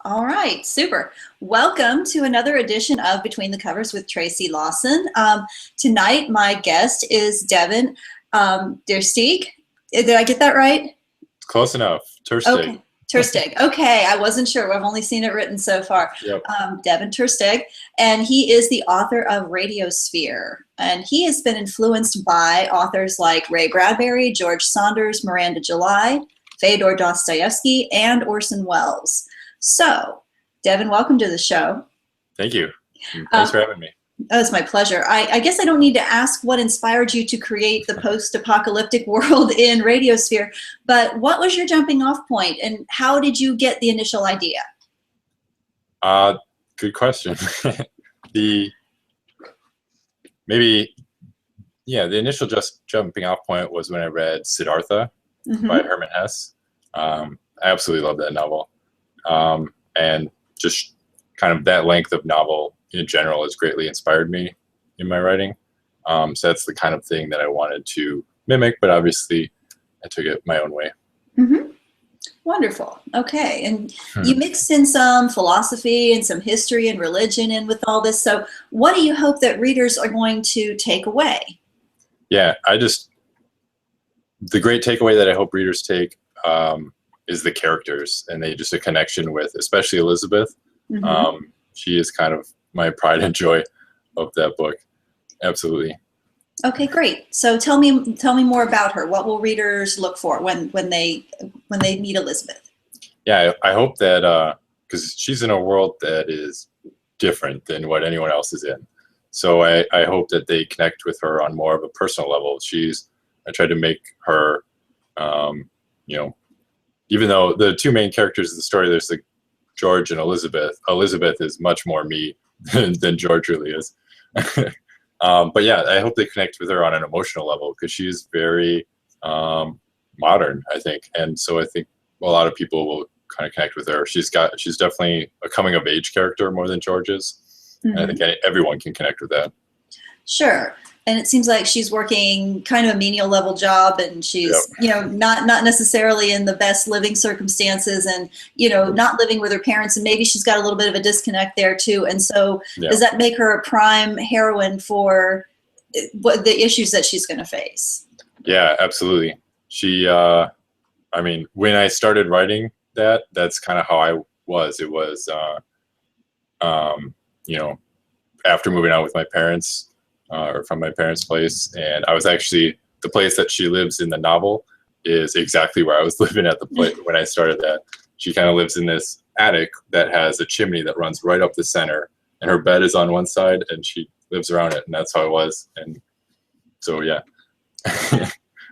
All right, super. Welcome to another edition of Between the Covers with Tracy Lawson. Tonight, my guest is Devin terSteeg. Did I get that right? Close enough. terSteeg. Okay, terSteeg. Okay, I wasn't sure. I've only seen it written so far. Yep. Devin terSteeg, and he is the author of Radiosphere. And he has been influenced by authors like Ray Bradbury, George Saunders, Miranda July, Feodor Dostoevsky, and Orson Welles. So, Devin, welcome to the show. Thank you. Thanks for having me. Oh, it's my pleasure. I guess I don't need to ask what inspired you to create the post-apocalyptic world in Radiosphere, but what was your jumping off point and how did you get the initial idea? Good question. The initial just jumping off point was when I read Siddhartha by Hermann Hesse. I absolutely love that novel. And just kind of that length of novel in general has greatly inspired me in my writing. So that's the kind of thing that I wanted to mimic, but obviously I took it my own way. Wonderful. Okay. And you mixed in some philosophy and some history and religion in with all this. So what do you hope that readers are going to take away? Yeah, the great takeaway that I hope readers take is the characters, and they just a connection with, especially Elizabeth. She is kind of my pride and joy of that book. Absolutely. Okay, great. So tell me more about her. What will readers look for when they meet Elizabeth? Yeah, I hope that because she's in a world that is different than what anyone else is in. So I hope that they connect with her on more of a personal level. I tried to make her, even though the two main characters of the story, there's the George and Elizabeth. Elizabeth is much more me than George really is. But yeah, I hope they connect with her on an emotional level because she's very modern, I think. And so I think a lot of people will kind of connect with her. She's definitely a coming of age character more than George is. And I think everyone can connect with that. Sure. And it seems like she's working kind of a menial level job, and she's, not necessarily in the best living circumstances, and, not living with her parents, and maybe she's got a little bit of a disconnect there too. And so does that make her a prime heroine for the issues that she's going to face? Yeah, absolutely. She, when I started writing that's kind of how I was. It was, after moving out with my parents, or from my parents' place, and I was actually, the place that she lives in the novel is exactly where I was living at the place when I started that. She kind of lives in this attic that has a chimney that runs right up the center, and her bed is on one side, and she lives around it, and that's how it was. And so, yeah.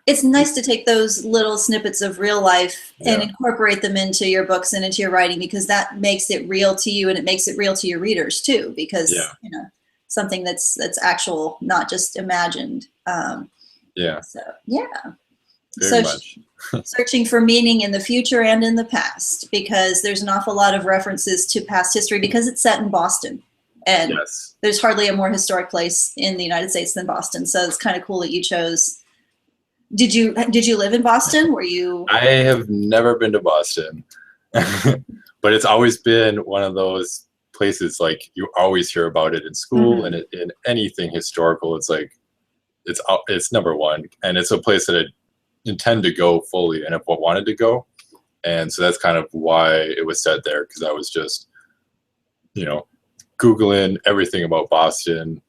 It's nice to take those little snippets of real life and incorporate them into your books and into your writing, because that makes it real to you, and it makes it real to your readers too, because something that's actual, not just imagined. So Very much. Searching for meaning in the future and in the past, because there's an awful lot of references to past history because it's set in Boston, and there's hardly a more historic place in the United States than Boston. So it's kind of cool that you chose. Did you live in Boston? Were you? I have never been to Boston, but it's always been one of those places, like, you always hear about it in school, and in anything historical, it's like it's number one, and it's a place that I intend to go fully and have wanted to go. And so that's kind of why it was set there, because I was just Googling everything about Boston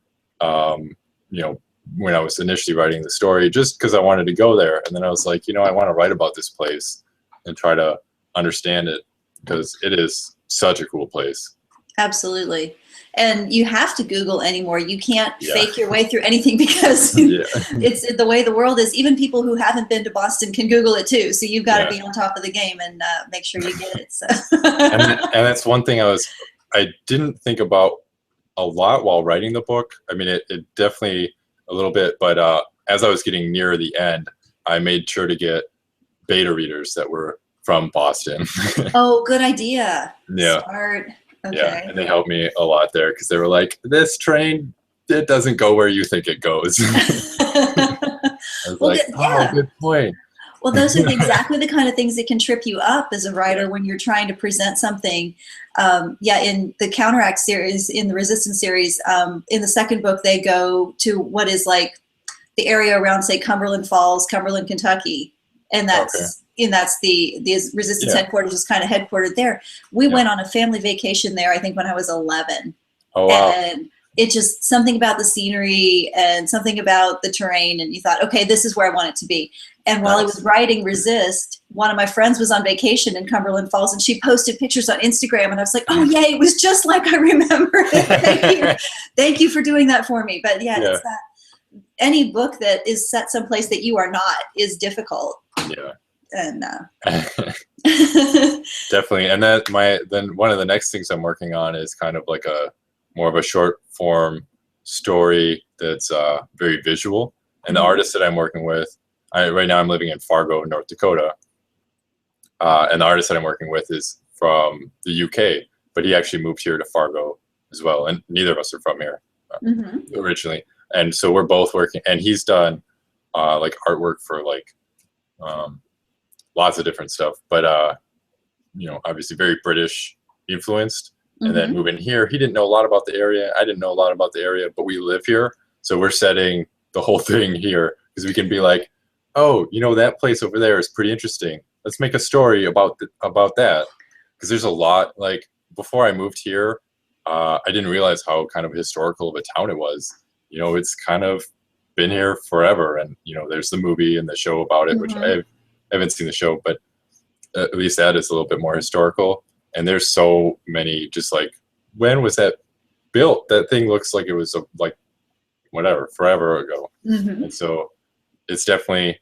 when I was initially writing the story, just because I wanted to go there. And then I was like, I want to write about this place and try to understand it, because it is such a cool place. Absolutely. And you have to Google anymore. You can't fake your way through anything, because it's the way the world is. Even people who haven't been to Boston can Google it too. So you've got to be on top of the game and make sure you get it. So. and that's one thing I didn't think about a lot while writing the book. I mean, it definitely a little bit, but as I was getting near the end, I made sure to get beta readers that were from Boston. Oh, good idea. Yeah. Smart. Okay. Yeah, and they helped me a lot there, because they were like, this train, it doesn't go where you think it goes. I was good point. Well, those are exactly the kind of things that can trip you up as a writer when you're trying to present something. In the Counteract series, in the Resistance series, in the second book, they go to what is like the area around, say, Cumberland Falls, Cumberland, Kentucky, and that's the Resistance headquarters is kind of headquartered there. We went on a family vacation there, I think, when I was 11. Oh, wow. And it just, something about the scenery and something about the terrain, and you thought, okay, this is where I want it to be. And while I was writing Resist, one of my friends was on vacation in Cumberland Falls, and she posted pictures on Instagram, and I was like, oh, yay, it was just like I remember it. Thank you. Thank you for doing that for me. But it's that any book that is set someplace that you are not is difficult. Yeah. And definitely. And then one of the next things I'm working on is kind of like more of a short form story that's very visual. And the artist that I'm working with, right now I'm living in Fargo, North Dakota. And the artist that I'm working with is from the UK, but he actually moved here to Fargo as well. And neither of us are from here originally. And so we're both working, and he's done like artwork for like lots of different stuff, but obviously very British influenced. And then moving here, he didn't know a lot about the area. I didn't know a lot about the area, but we live here. So we're setting the whole thing here because we can be like, oh, that place over there is pretty interesting. Let's make a story about that. Because there's a lot, like before I moved here, I didn't realize how kind of historical of a town it was. It's kind of been here forever. And, there's the movie and the show about it, which I haven't seen the show, but at least that is a little bit more historical. And there's so many, just like, when was that built? That thing looks like it was like whatever, forever ago. And so it's definitely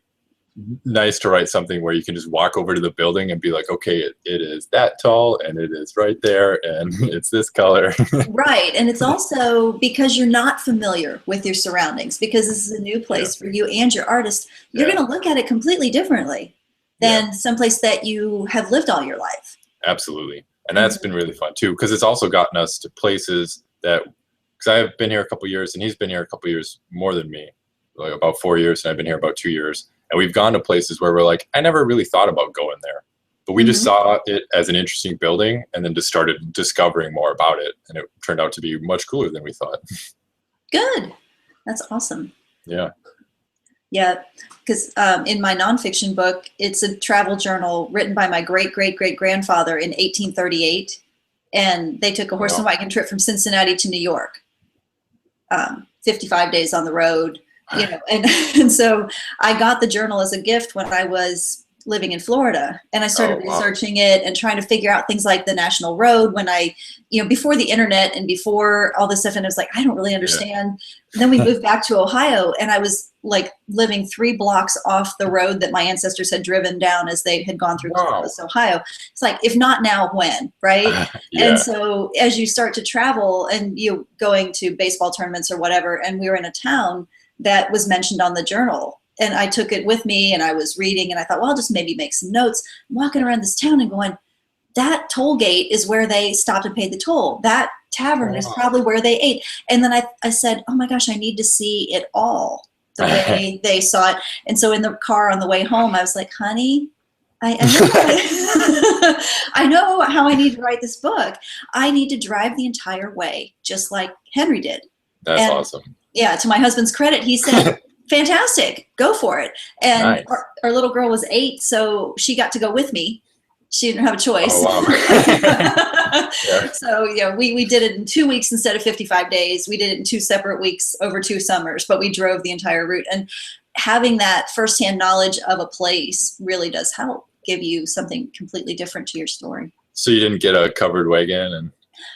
nice to write something where you can just walk over to the building and be like, okay, it is that tall and it is right there and it's this color. Right. And it's also because you're not familiar with your surroundings, because this is a new place for you and your artist. You're going to look at it completely differently than someplace that you have lived all your life. Absolutely. And that's been really fun too, because it's also gotten us to places that, because I've been here a couple years and he's been here a couple years more than me, like about 4 years, and I've been here about 2 years. And we've gone to places where we're like, I never really thought about going there, but we just saw it as an interesting building and then just started discovering more about it. And it turned out to be much cooler than we thought. Good. That's awesome. Yeah. Yeah, because in my nonfiction book, it's a travel journal written by my great-great-great-grandfather in 1838. And they took a horse and wagon trip from Cincinnati to New York, 55 days on the road, and so I got the journal as a gift when I was living in Florida, and I started researching it and trying to figure out things like the National Road when I, before the internet and before all this stuff. And I was like, I don't really understand. Yeah. Then we moved back to Ohio, and I was like living 3 blocks off the road that my ancestors had driven down as they had gone through Columbus, Ohio. It's like, if not now, when, right? And so as you start to travel and you going to baseball tournaments or whatever, and we were in a town that was mentioned on the journal, and I took it with me and I was reading, and I thought, well, I'll just maybe make some notes. I'm walking around this town and going, that toll gate is where they stopped and paid the toll. That tavern is probably where they ate. And then I said, oh my gosh, I need to see it all the way they saw it. And so in the car on the way home, I was like, honey, I know how I need to write this book. I need to drive the entire way, just like Henry did. That's awesome. Yeah, to my husband's credit, he said, fantastic, go for it. And our little girl was 8, so she got to go with me. She didn't have a choice. Oh, wow. So we did it in 2 weeks instead of 55 days. We did it in 2 separate weeks over 2 summers, but we drove the entire route. And having that firsthand knowledge of a place really does help give you something completely different to your story. So you didn't get a covered wagon?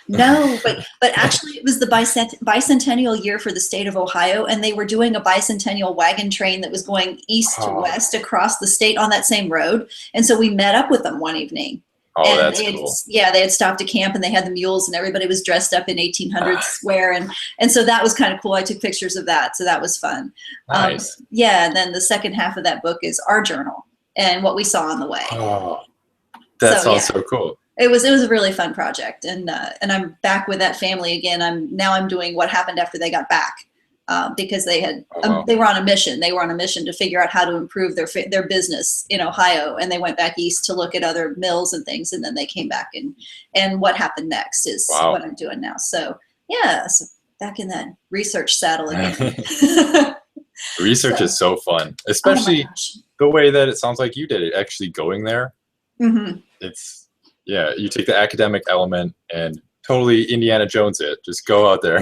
No, but actually it was the bicentennial year for the state of Ohio, and they were doing a bicentennial wagon train that was going east to west across the state on that same road. And so we met up with them one evening. Oh, and that's cool. Yeah, they had stopped to camp, and they had the mules, and everybody was dressed up in 1800s wear. And so that was kind of cool. I took pictures of that. So that was fun. Nice. And then the second half of that book is our journal and what we saw on the way. Oh, that sounds so cool. It was a really fun project, and I'm back with that family again. I'm doing what happened after they got back, because they had Oh, wow. they were on a mission. They were on a mission to figure out how to improve their business in Ohio, and they went back east to look at other mills and things, and then they came back, and what happened next is Wow. what I'm doing now. So yeah, so back in that research saddle again. Research is so fun, especially the way that it sounds like you did it, actually going there. Mm-hmm. It's, yeah, you take the academic element and totally Indiana Jones it. Just go out there.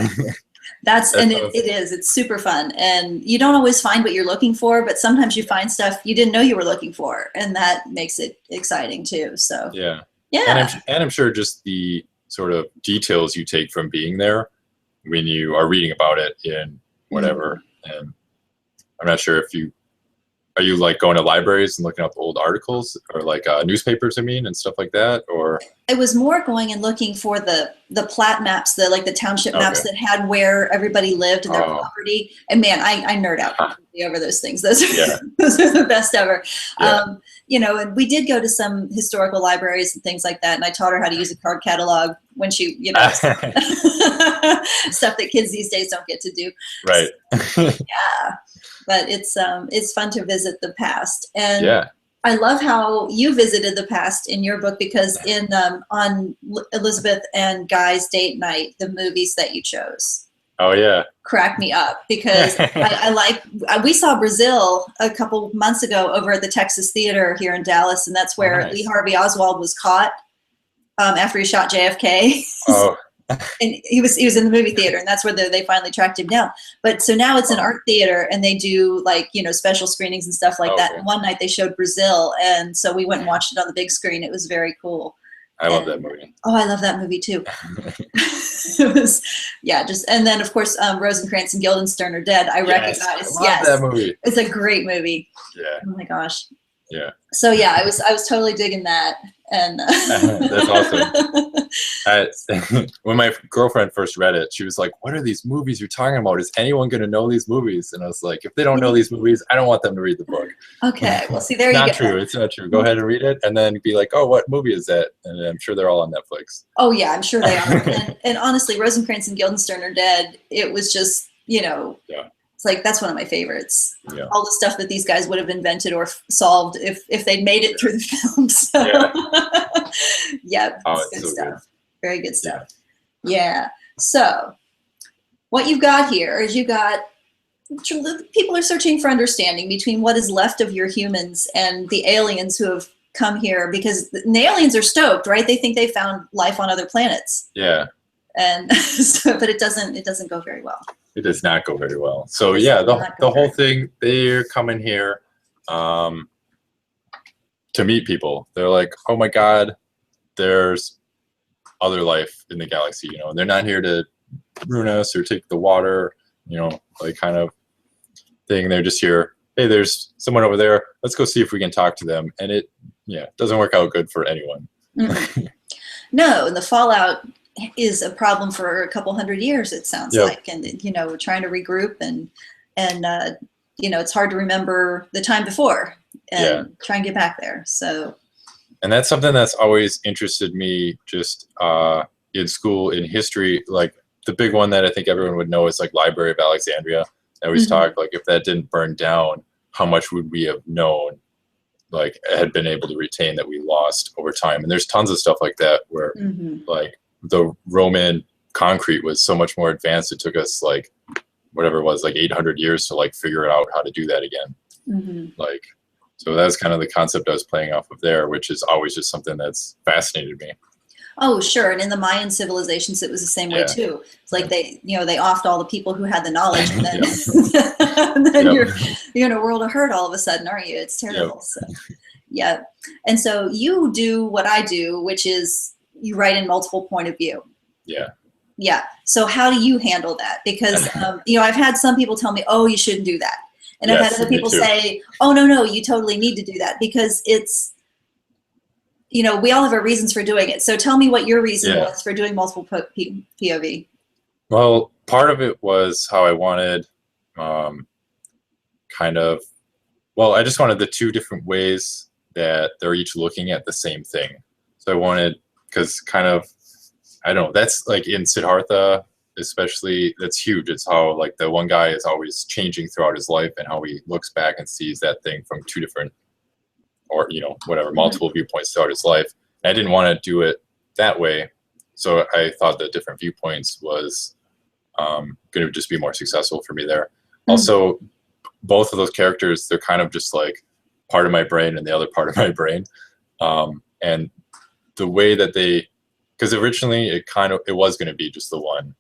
It's super fun, and you don't always find what you're looking for, but sometimes you find stuff you didn't know you were looking for, and that makes it exciting too. So yeah. Yeah. And I'm sure just the sort of details you take from being there when you are reading about it in whatever. And I'm not sure if are you like going to libraries and looking up old articles or like newspapers, I mean, and stuff like that, or? It was more going and looking for the plat maps, the township maps that had where everybody lived and their property. And man, I nerd out completely over those things. Those are, those are the best ever. Yeah. You know, and we did go to some historical libraries and things like that. And I taught her how to use a card catalog when she, you know, stuff that kids these days don't get to do. Right. So, yeah. But it's fun to visit the past. And I love how you visited the past in your book, because in on Elizabeth and Guy's date night, the movies that you chose. Oh yeah. Crack me up, because we saw Brazil a couple months ago over at the Texas Theater here in Dallas, and that's where Lee Harvey Oswald was caught after he shot JFK. Oh. And he was in the movie theater, and that's where they finally tracked him down. But so now it's an art theater, and they do like, you know, special screenings and stuff like that. And one night they showed Brazil, and so we went and watched it on the big screen. It was very cool. I love that movie. Oh, I love that movie too. It was, and then of course Rosencrantz and Guildenstern Are Dead. I recognize. I love that movie. It's a great movie. Yeah. Oh my gosh. Yeah. So yeah, I was totally digging that, and that's awesome. When my girlfriend first read it, she was like, "What are these movies you're talking about? Is anyone going to know these movies?" And I was like, "If they don't know these movies, I don't want them to read the book." Okay, well, see, there you go. Not true. It's not true. Go ahead and read it, and then be like, "Oh, what movie is that?" And I'm sure they're all on Netflix. Oh yeah, I'm sure they are. and honestly, Rosencrantz and Guildenstern Are Dead. It was just, you know. Yeah. It's like, that's one of my favorites. Yeah. All the stuff that these guys would have invented or solved if they'd made it through the film. So. Yeah. It's good stuff. Good. Very good stuff. Yeah. So what you've got here is people are searching for understanding between what is left of your humans and the aliens who have come here, because the aliens are stoked, right? They think they found life on other planets. Yeah. And but it doesn't go very well. It does not go very well. So yeah, the whole thing, they're coming here to meet people. They're like, oh my God, there's other life in the galaxy, you know, and they're not here to ruin us or take the water, you know, like kind of thing. They're just here, hey, there's someone over there. Let's go see if we can talk to them. And it doesn't work out good for anyone. Mm-hmm. No, and the fallout is a problem for a couple hundred years, it sounds like, and you know, we're trying to regroup and you know, it's hard to remember the time before and try and get back there. So, and that's something that's always interested me, just in school, in history. Like the big one that I think everyone would know is like Library of Alexandria. I always talk like, if that didn't burn down, how much would we have known, like had been able to retain, that we lost over time? And there's tons of stuff like that where like the Roman concrete was so much more advanced. It took us like whatever it was, like 800 years to like figure out how to do that again. Like, so that's kind of the concept I was playing off of there, which is always just something that's fascinated me. Oh, sure. And in the Mayan civilizations, it was the same way too. It's like they offed all the people who had the knowledge, and then, and then you're in a world of hurt all of a sudden, aren't you? It's terrible. So, yeah. And so you do what I do, which is you write in multiple point of view. Yeah. Yeah. So how do you handle that? Because, you know, I've had some people tell me, oh, you shouldn't do that. And I've had other people say, oh, no, you totally need to do that, because it's, you know, we all have our reasons for doing it. So tell me what your reason was for doing multiple POV. Well, part of it was how I wanted I just wanted the two different ways that they're each looking at the same thing. So I wanted, because kind of, I don't know, that's like in Siddhartha, especially, that's huge. It's how like the one guy is always changing throughout his life, and how he looks back and sees that thing from two different, or whatever, multiple viewpoints throughout his life. And I didn't want to do it that way, so I thought that different viewpoints was going to just be more successful for me there. Also, both of those characters, they're kind of just like part of my brain and the other part of my brain, and the way that they, because originally it was going to be just the one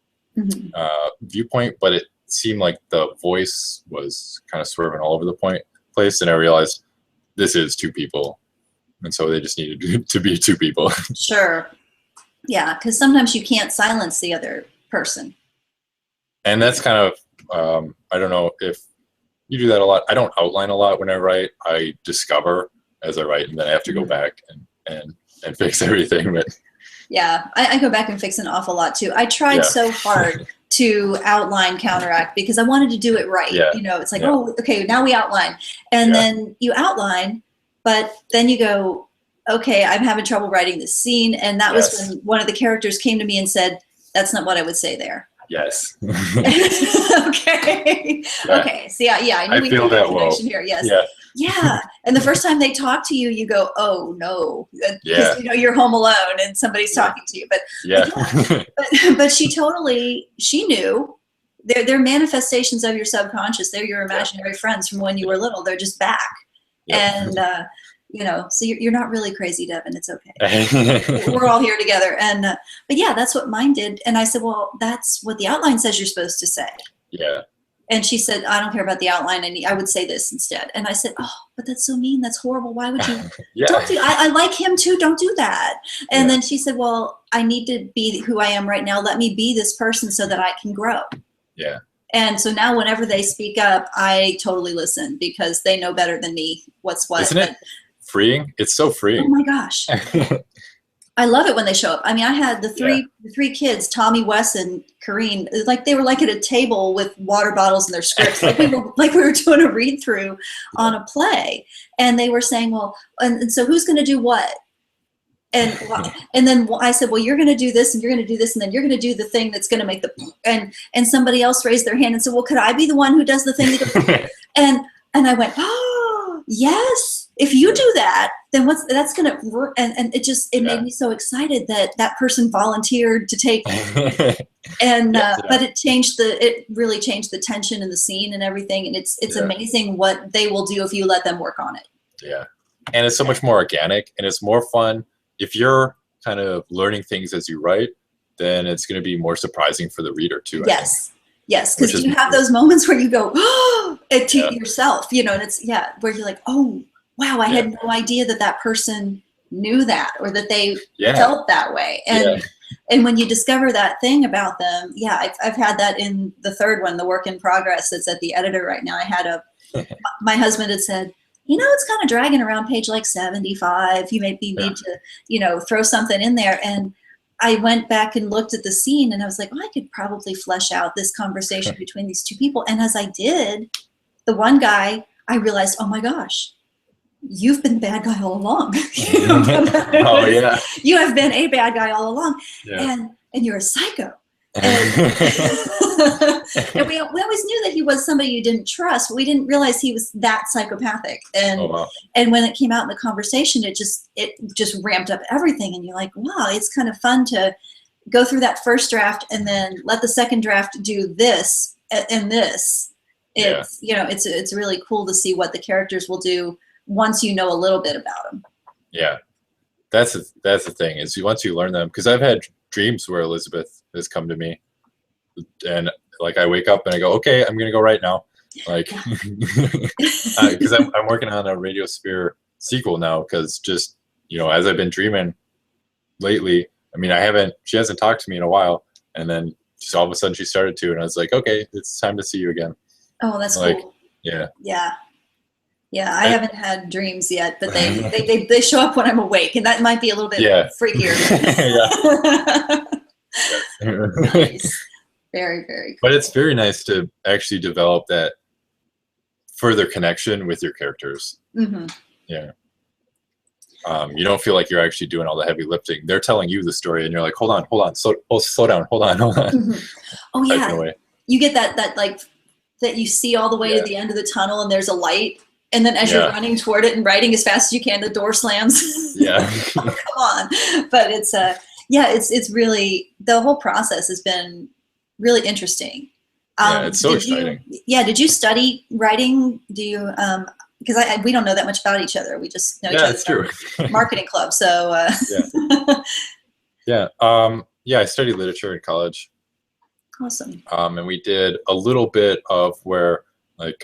viewpoint, but it seemed like the voice was kind of swerving all over the place, and I realized this is two people, and so they just needed to be two people. Sure. Yeah, because sometimes you can't silence the other person. And that's kind of, I don't know if you do that a lot. I don't outline a lot when I write. I discover as I write, and then I have to go back and fix everything. But yeah, I go back and fix an awful lot too. I tried so hard to outline Counteract because I wanted to do it right. Yeah. It's like, oh, okay, now we outline. And then you outline, but then you go, okay, I'm having trouble writing this scene. And that was when one of the characters came to me and said, that's not what I would say there. Yes. Okay. Yeah. Okay. So I knew we feel that connection here. Yes. Yeah. Yeah. And the first time they talk to you, you go, oh no, because you're home alone and somebody's talking to you. But but she knew they're manifestations of your subconscious. They're your imaginary friends from when you were little. They're just back. And so you're not really crazy, Devin. It's okay. We're all here together. And but that's what mine did. And I said, well, that's what the outline says you're supposed to say. Yeah. And she said, I don't care about the outline. I would say this instead. And I said, oh, but that's so mean. That's horrible. Why would you? Don't do. I like him too. Don't do that. And then she said, well, I need to be who I am right now. Let me be this person so that I can grow. Yeah. And so now whenever they speak up, I totally listen because they know better than me what's what. Isn't it freeing? It's so freeing. Oh my gosh. I love it when they show up. I mean, I had the three kids, Tommy, Wes, and Kareen, like they were like at a table with water bottles and their scripts, like we were doing a read through on a play, and they were saying, well, and so who's going to do what? And then I said, well, you're going to do this, and you're going to do this, and then you're going to do the thing that's going to make the and somebody else raised their hand and said, well, could I be the one who does the thing? And I went, oh, yes. If you do that, then that's going to work. And it made me so excited that person volunteered to take, and but it really changed the tension in the scene and everything. And it's amazing what they will do if you let them work on it. Yeah. And it's so much more organic, and it's more fun. If you're kind of learning things as you write, then it's going to be more surprising for the reader too. Yes. Yes, because you have those moments where you go, oh, to yourself, and it's, where you're like, oh, wow, I had no idea that person knew that or that they felt that way. And when you discover that thing about them, I've had that in the third one, the work in progress that's at the editor right now. I had my husband had said, it's kind of dragging around page like 75. You maybe need to, throw something in there. And I went back and looked at the scene and I was like, I could probably flesh out this conversation between these two people. And as I did, the one guy, I realized, oh my gosh, you've been the bad guy all along. Oh yeah. You have been a bad guy all along. Yeah. And you're a psycho. And, and we always knew that he was somebody you didn't trust, but we didn't realize he was that psychopathic. And and when it came out in the conversation, it just ramped up everything. And you're like, wow, it's kind of fun to go through that first draft and then let the second draft do this and this. It's it's really cool to see what the characters will do once you know a little bit about them. Yeah, that's the thing is once you learn them, because I've had dreams where Elizabeth has come to me and like I wake up and I go, okay, I'm gonna go right now, like because I'm working on a Radio Sphere sequel now, because just as I've been dreaming lately, I mean she hasn't talked to me in a while, and then just all of a sudden she started to, and I was like, okay, it's time to see you again. Oh, that's cool. Yeah, I haven't had dreams yet, but they show up when I'm awake, and that might be a little bit freakier. Nice. Very, very cool. But it's very nice to actually develop that further connection with your characters. Mm-hmm. Yeah. You don't feel like you're actually doing all the heavy lifting. They're telling you the story, and you're like, hold on, slow down, hold on. Oh yeah, No way. you get that like that you see all the way to the end of the tunnel, and there's a light, and then as you're running toward it and writing as fast as you can, the door slams. Yeah. Oh, come on. But it's really, the whole process has been really interesting. It's so exciting. Did you study writing? Do you because we don't know that much about each other. We just know each other. That's true. Marketing club. So I studied literature in college. Awesome. And we did a little bit of where, like,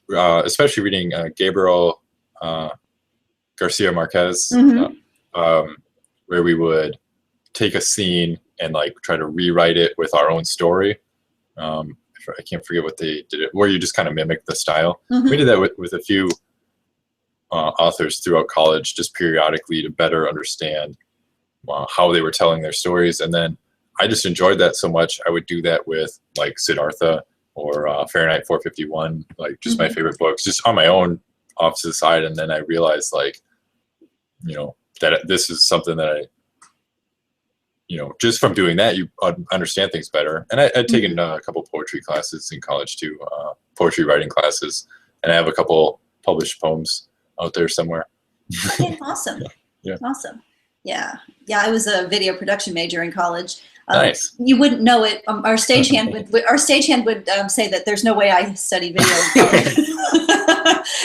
especially reading Gabriel Garcia Marquez, where we would take a scene and like try to rewrite it with our own story. I can't forget what they did, where you just kind of mimic the style. We did that with a few authors throughout college, just periodically to better understand how they were telling their stories. And then I just enjoyed that so much. I would do that with like Siddhartha or Fahrenheit 451, like just my favorite books, just on my own off to the side. And then I realized, like, that this is something that just from doing that, you understand things better. And I'd taken a couple poetry classes in college too, poetry writing classes, and I have a couple published poems out there somewhere. Okay, awesome. Awesome. Yeah. I was a video production major in college. Nice. You wouldn't know it. Our stagehand would say that there's no way I study video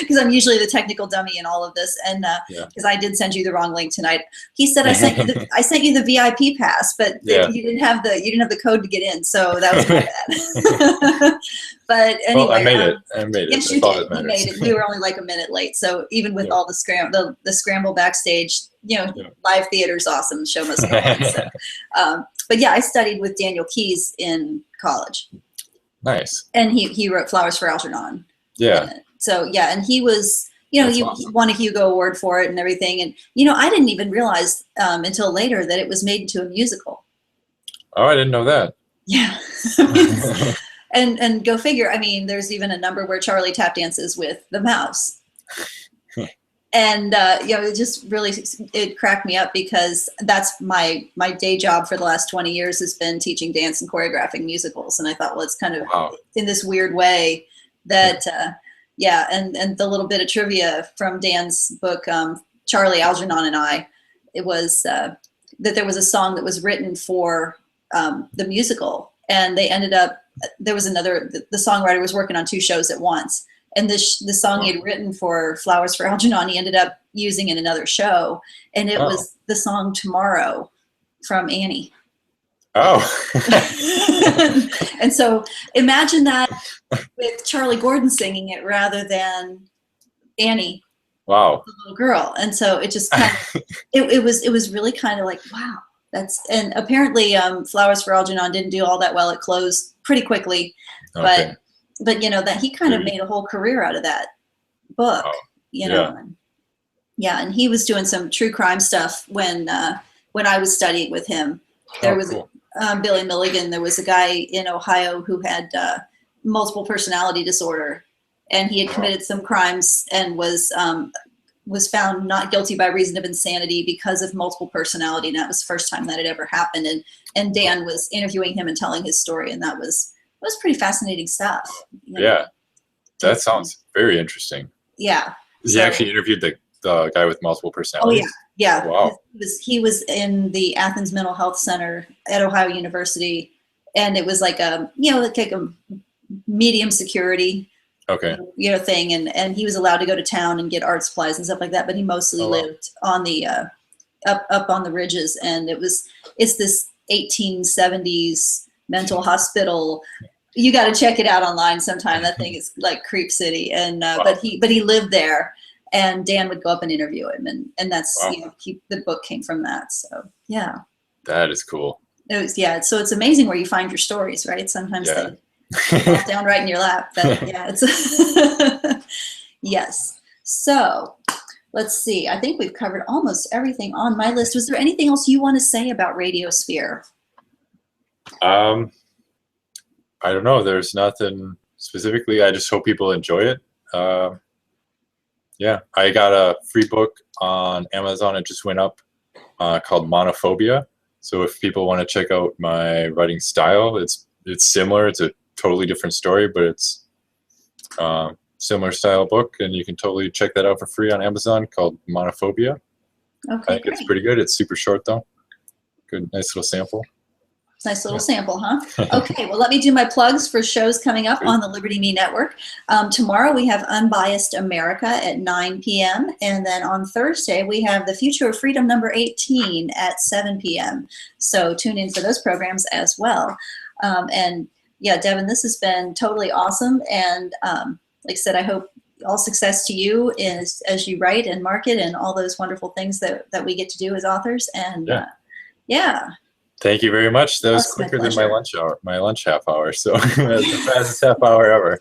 because I'm usually the technical dummy in all of this. And because I did send you the wrong link tonight. He said I sent you the VIP pass, but you didn't have the code to get in, so that was my bad. But anyway, well, I made it. Yes, you did. You made it. We were only like a minute late, so even with all the scramble backstage, live theater is awesome. The show must go on. So, but yeah, I studied with Daniel Keyes in college. Nice. And he wrote Flowers for Algernon. Yeah. So yeah, and he was, he won a Hugo Award for it and everything. And I didn't even realize until later that it was made into a musical. Oh, I didn't know that. Yeah. And go figure. I mean, there's even a number where Charlie tap dances with the mouse. And it just really, it cracked me up because that's my day job for the last 20 years has been teaching dance and choreographing musicals. And I thought, well, it's kind of in this weird way that and the little bit of trivia from Dan's book, Charlie, Algernon and I, it was that there was a song that was written for the musical, and they ended up, there was the songwriter was working on two shows at once. And the song he had written for Flowers for Algernon, he ended up using in another show. And it was the song Tomorrow from Annie. Oh. And so imagine that with Charlie Gordon singing it rather than Annie. Wow. The little girl. And so it just kind of, it was really kind of like, wow. And apparently Flowers for Algernon didn't do all that well. It closed pretty quickly. Okay. But that he kind of made a whole career out of that book, and he was doing some true crime stuff when I was studying with him. There was Billy Milligan. There was a guy in Ohio who had multiple personality disorder, and he had committed some crimes and was found not guilty by reason of insanity because of multiple personality. And that was the first time that had ever happened. And Dan was interviewing him and telling his story, and that was pretty fascinating stuff. Yeah, that sounds very interesting. Yeah. He actually interviewed the guy with multiple personalities? Oh, yeah. Wow. He was in the Athens Mental Health Center at Ohio University, and it was like a medium security thing, and he was allowed to go to town and get art supplies and stuff like that, but he mostly lived on the up on the ridges, and it's this 1870s mental hospital. You got to check it out online sometime. That thing is like Creep City. And but he lived there, and Dan would go up and interview him, and that's the book came from that. So yeah, that is cool. It was so it's amazing where you find your stories, right? Sometimes they fall down right in your lap. But it's yes. So let's see. I think we've covered almost everything on my list. Was there anything else you want to say about Radiosphere? I don't know. There's nothing specifically. I just hope people enjoy it. Yeah, I got a free book on Amazon. It just went up called Monophobia. So if people want to check out my writing style, it's similar. It's a totally different story, but it's similar style book, and you can totally check that out for free on Amazon, called Monophobia. Okay, I think it's pretty good. It's super short though. Good, nice little sample. Nice little sample, huh? Okay, well, let me do my plugs for shows coming up on the Liberty.me network. Tomorrow we have Unbiased America at 9 p.m. And then on Thursday we have The Future of Freedom number 18 at 7 p.m. So tune in for those programs as well. And yeah, Devin, this has been totally awesome. And like I said, I hope all success to you as you write and market and all those wonderful things that we get to do as authors. And yeah. Thank you very much. That was quicker than my lunch half hour. So that's the fastest half hour ever.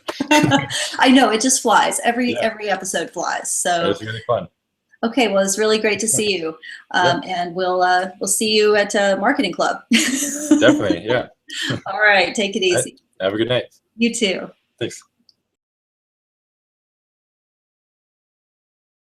I know, it just flies. Every episode flies. So it was really fun. Okay, well, it's really great to see you. And we'll see you at Marketing Club. Definitely, yeah. All right, take it easy. Have a good night. You too. Thanks.